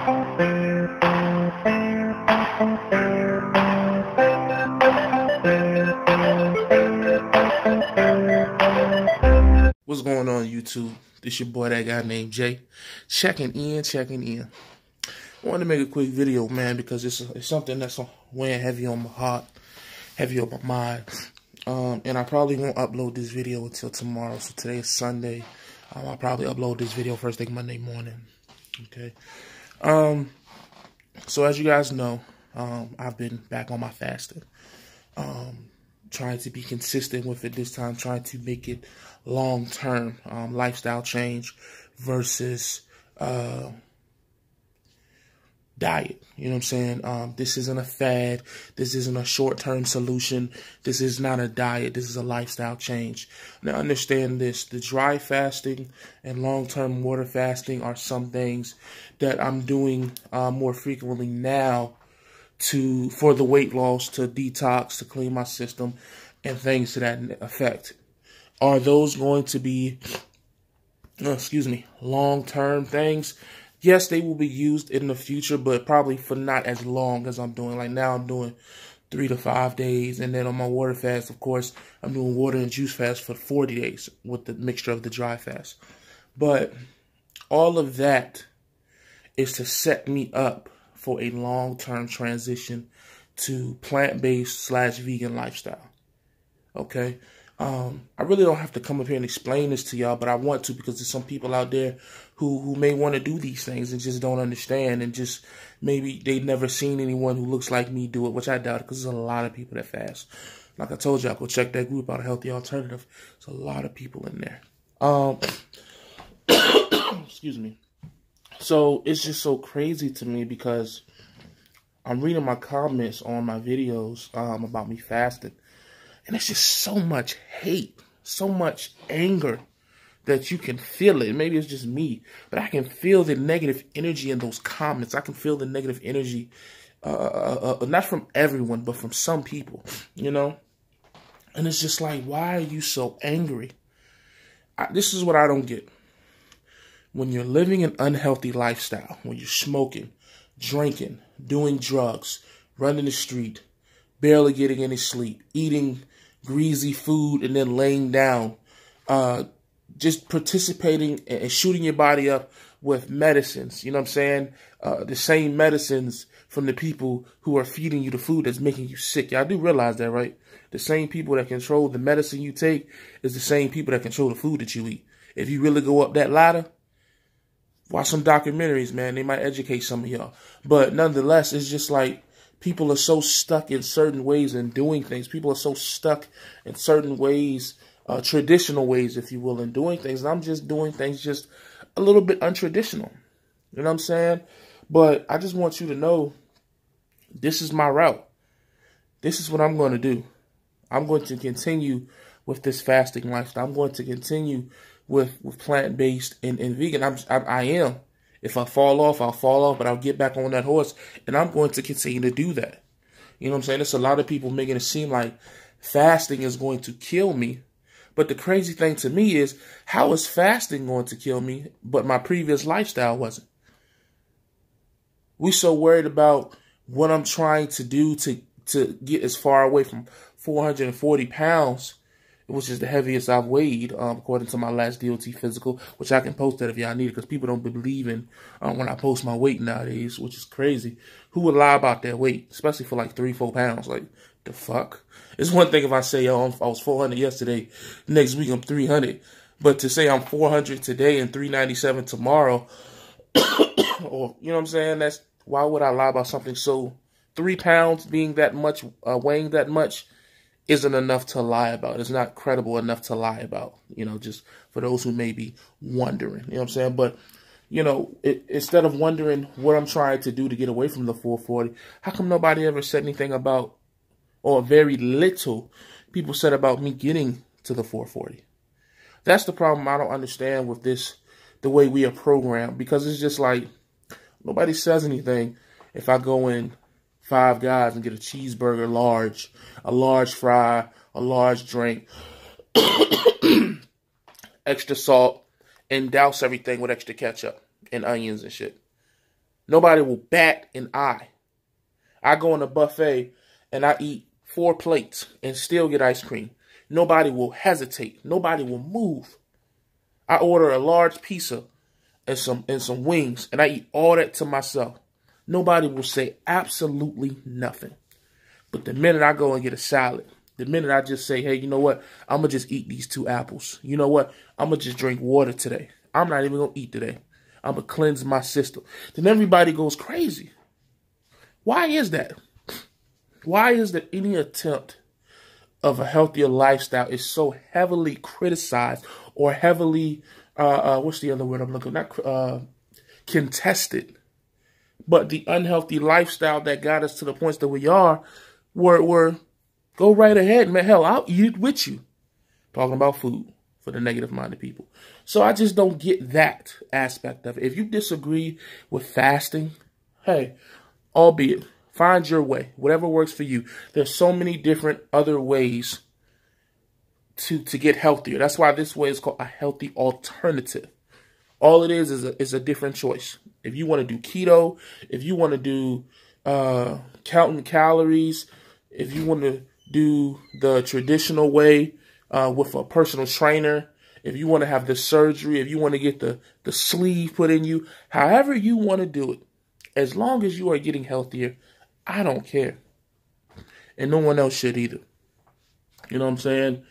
What's going on, YouTube? This your boy, that guy named Jay, checking in. I wanted to make a quick video, man, because it's something that's weighing heavy on my heart, heavy on my mind. And I probably won't upload this video until tomorrow. So today is Sunday. I'll probably upload this video first thing Monday morning. Okay. So as you guys know, I've been back on my fasting. Trying to be consistent with it this time, trying to make it long-term lifestyle change versus diet. You know what I'm saying? This isn't a fad. This isn't a short-term solution. This is not a diet. This is a lifestyle change. Now, understand this. The dry fasting and long-term water fasting are some things that I'm doing more frequently now for the weight loss, to detox, to clean my system, and things to that effect. Are those going to be, long-term things? Yes, they will be used in the future, but probably for not as long as I'm doing. Like now I'm doing 3 to 5 days, and then on my water fast, of course, I'm doing water and juice fast for 40 days with the mixture of the dry fast. But all of that is to set me up for a long-term transition to plant-based / vegan lifestyle. Okay? I really don't have to come up here and explain this to y'all, but I want to, because there's some people out there who may want to do these things and just don't understand, and just maybe they've never seen anyone who looks like me do it, which I doubt, because there's a lot of people that fast. Like I told y'all, go check that group out, A Healthy Alternative. There's a lot of people in there. Excuse me. So it's just so crazy to me, because I'm reading my comments on my videos about me fasting, and it's just so much hate, so much anger that you can feel it. Maybe it's just me, but I can feel the negative energy in those comments. I can feel the negative energy, not from everyone, but from some people, you know? And it's just like, why are you so angry? This is what I don't get. When you're living an unhealthy lifestyle, when you're smoking, drinking, doing drugs, running the street, barely getting any sleep, eating greasy food and then laying down, just participating and shooting your body up with medicines, you know what I'm saying? The same medicines from the people who are feeding you the food that's making you sick. Y'all do realize that, right? The same people that control the medicine you take is the same people that control the food that you eat. If you really go up that ladder, watch some documentaries, man. They might educate some of y'all. But nonetheless, it's just like people are so stuck in certain ways in doing things. People are so stuck in certain ways, traditional ways, if you will, in doing things. And I'm just doing things just a little bit untraditional. You know what I'm saying? But I just want you to know, this is my route. This is what I'm going to do. I'm going to continue with this fasting lifestyle. I'm going to continue with plant-based and vegan. I am. If I fall off, I'll fall off, but I'll get back on that horse, and I'm going to continue to do that. You know what I'm saying? There's a lot of people making it seem like fasting is going to kill me. But the crazy thing to me is, how is fasting going to kill me, but my previous lifestyle wasn't? We so worried about what I'm trying to do to get as far away from 440 pounds, which is the heaviest I've weighed, according to my last DOT physical, which I can post that if y'all need it, because people don't believe in when I post my weight nowadays, which is crazy. Who would lie about their weight, especially for like 3-4 pounds? Like, the fuck? It's one thing if I say, yo, I was 400 yesterday, next week I'm 300, but to say I'm 400 today and 397 tomorrow, or, you know what I'm saying? Why would I lie about something? So 3 pounds being that much, weighing that much, isn't enough to lie about. It's not credible enough to lie about, you know, just for those who may be wondering, you know what I'm saying? But, you know, instead of wondering what I'm trying to do to get away from the 440, how come nobody ever said anything about, or very little people said about me getting to the 440? That's the problem I don't understand with this, the way we are programmed, because it's just like, nobody says anything if I go in Five Guys and get a cheeseburger large, a large fry, a large drink, extra salt, and douse everything with extra ketchup and onions and shit. Nobody will bat an eye. I go in a buffet and I eat 4 plates and still get ice cream. Nobody will hesitate. Nobody will move. I order a large pizza and some wings, and I eat all that to myself. Nobody will say absolutely nothing. But the minute I go and get a salad, the minute I just say, hey, you know what? I'm going to just eat these 2 apples. You know what? I'm going to just drink water today. I'm not even going to eat today. I'm going to cleanse my system. Then everybody goes crazy. Why is that? Why is that any attempt of a healthier lifestyle is so heavily criticized or heavily, what's the other word I'm looking at? Contested. But the unhealthy lifestyle that got us to the points that we are, were go right ahead, man. Hell, I'll eat it with you. Talking about food for the negative-minded people. So I just don't get that aspect of it. If you disagree with fasting, hey, albeit, find your way. Whatever works for you. There's so many different other ways to get healthier. That's why this way is called a healthy alternative. All it is a different choice. If you want to do keto, if you want to do counting calories, if you want to do the traditional way with a personal trainer, if you want to have the surgery, if you want to get the sleeve put in you, however you want to do it, as long as you are getting healthier, I don't care. And no one else should either. You know what I'm saying?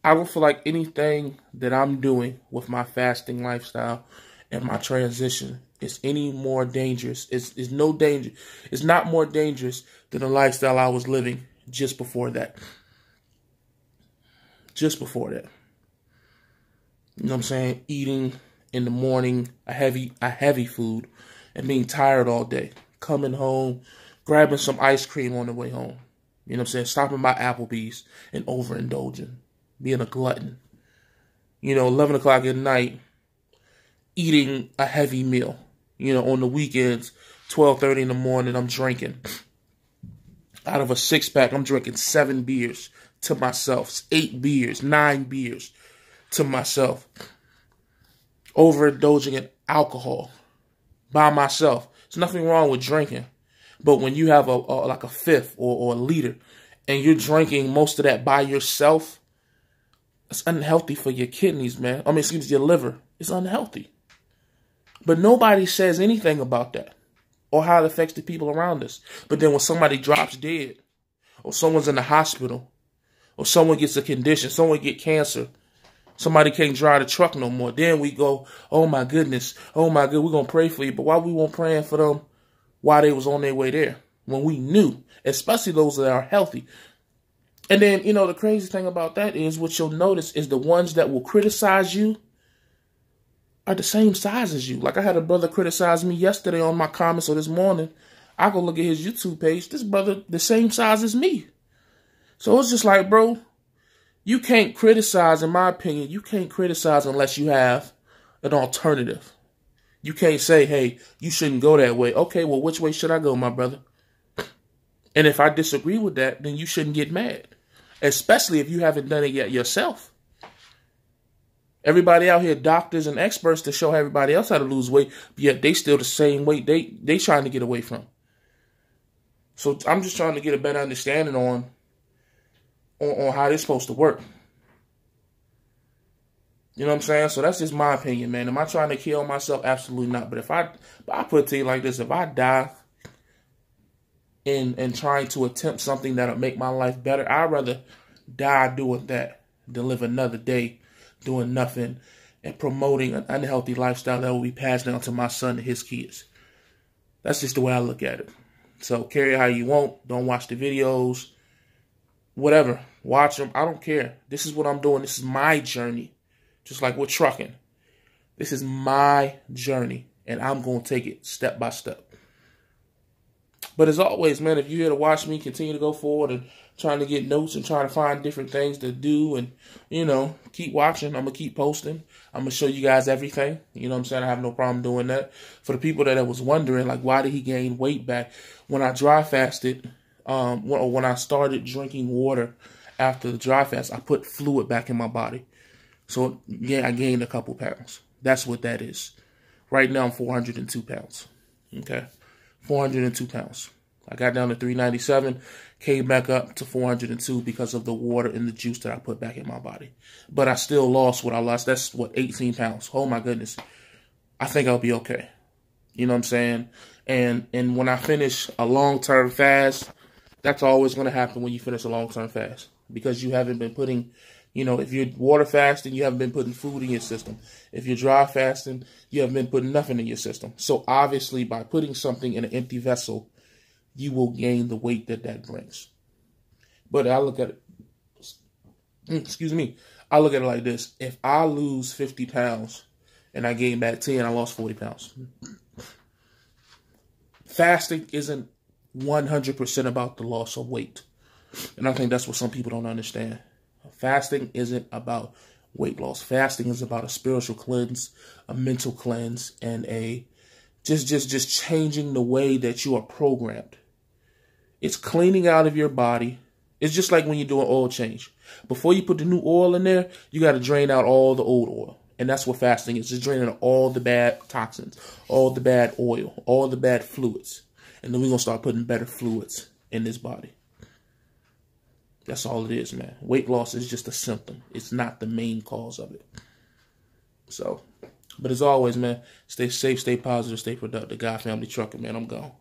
I don't feel like anything that I'm doing with my fasting lifestyle and my transition is any more dangerous. It's no danger. It's not more dangerous than the lifestyle I was living just before that. Just before that. You know what I'm saying? Eating in the morning a heavy food and being tired all day. Coming home, grabbing some ice cream on the way home. You know what I'm saying? Stopping by Applebee's and overindulging. Being a glutton. You know, 11 o'clock at night, eating a heavy meal. You know, on the weekends, 12:30 in the morning, I'm drinking. Out of a 6-pack, I'm drinking 7 beers to myself. 8 beers, 9 beers to myself. Overindulging in alcohol by myself. There's nothing wrong with drinking. But when you have like a fifth or a liter and you're drinking most of that by yourself, it's unhealthy for your kidneys, man. I mean, excuse me, your liver. It's unhealthy. But nobody says anything about that or how it affects the people around us. But then when somebody drops dead or someone's in the hospital or someone gets a condition, someone get cancer, somebody can't drive the truck no more, then we go, oh my goodness, we're going to pray for you. But why we weren't praying for them while they was on their way there? When we knew, especially those that are healthy. And then, you know, the crazy thing about that is what you'll notice is the ones that will criticize you are the same size as you. Like I had a brother criticize me yesterday on my comments or this morning. I go look at his YouTube page. This brother, the same size as me. So it's just like, bro, you can't criticize, in my opinion, you can't criticize unless you have an alternative. You can't say, hey, you shouldn't go that way. Okay, well, which way should I go, my brother? And if I disagree with that, then you shouldn't get mad. Especially if you haven't done it yet yourself. Everybody out here, doctors and experts to show everybody else how to lose weight, but yet they still the same weight they trying to get away from. So I'm just trying to get a better understanding on how this supposed to work. You know what I'm saying? So that's just my opinion, man. Am I trying to kill myself? Absolutely not. But I put it to you like this, if I die in trying to attempt something that'll make my life better, I'd rather die doing that than live another day doing nothing and promoting an unhealthy lifestyle that will be passed down to my son and his kids. That's just the way I look at it. So carry it how you want. Don't watch the videos. Whatever. Watch them. I don't care. This is what I'm doing. This is my journey. Just like with trucking. This is my journey. And I'm going to take it step by step. But as always, man, if you're here to watch me continue to go forward and trying to get notes and trying to find different things to do and, you know, keep watching. I'm going to keep posting. I'm going to show you guys everything. You know what I'm saying? I have no problem doing that. For the people that was wondering, like, why did he gain weight back? When I dry fasted, when I started drinking water after the dry fast, I put fluid back in my body. So, yeah, I gained a couple pounds. That's what that is. Right now, I'm 402 pounds. Okay, 402 pounds. I got down to 397, came back up to 402 because of the water and the juice that I put back in my body. But I still lost what I lost. That's what, 18 pounds. Oh my goodness. I think I'll be okay. You know what I'm saying? And when I finish a long-term fast, that's always going to happen when you finish a long-term fast, because you haven't been putting, you know, if you're water fasting, you haven't been putting food in your system. If you're dry fasting, you haven't been putting nothing in your system. So obviously by putting something in an empty vessel, you will gain the weight that brings. But I look at it, excuse me, I look at it like this. If I lose 50 pounds and I gain back 10, I lost 40 pounds. Fasting isn't 100% about the loss of weight. And I think that's what some people don't understand. Fasting isn't about weight loss. Fasting is about a spiritual cleanse, a mental cleanse, and a just changing the way that you are programmed. It's cleaning out of your body. It's just like when you do an oil change. Before you put the new oil in there, you got to drain out all the old oil. And that's what fasting is. It's draining out all the bad toxins, all the bad oil, all the bad fluids. And then we're going to start putting better fluids in this body. That's all it is, man. Weight loss is just a symptom. It's not the main cause of it. So, but as always, man, stay safe, stay positive, stay productive. God, family, trucker, man, I'm gone.